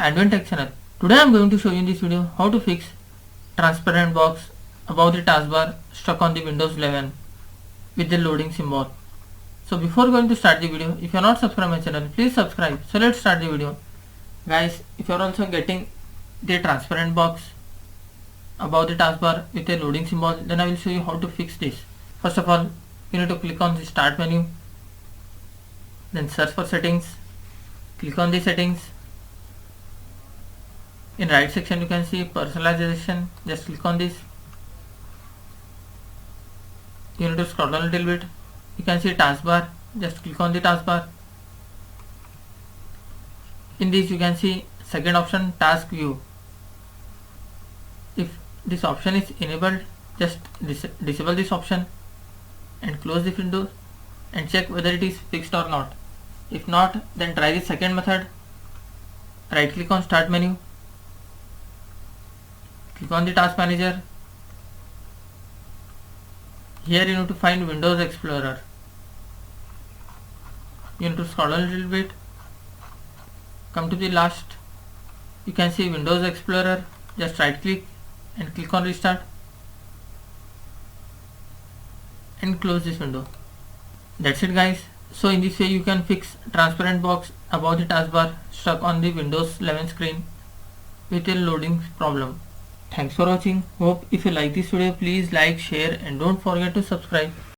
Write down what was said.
AndWin Tech channel. Today I am going to show you in this video how to fix transparent box above the taskbar stuck on the Windows 11 with the loading symbol. So before going to start the video, if you are not subscribed my channel, please subscribe. So let's start the video. Guys, if you are also getting the transparent box above the taskbar with a loading symbol, then I will show you how to fix this. First of all, you need to click on the start menu, then search for settings, click on the settings. In right section you can see personalization, just click on this. You need to scroll down a little bit, you can see taskbar, just click on the taskbar. In this you can see second option, task view. If this option is enabled, just disable this option and close the window and check whether it is fixed or not. If not, then try the second method. Right click on start menu, click on the task manager. Here you need to find Windows Explorer. You need to scroll down a little bit, come to the last, you can see Windows Explorer. Just right click and click on restart and close this window. That's it guys. So in this way you can fix transparent box above the taskbar stuck on the Windows 11 screen with a loading problem. Thanks for watching. Hope if you like this video, please like, share and don't forget to subscribe.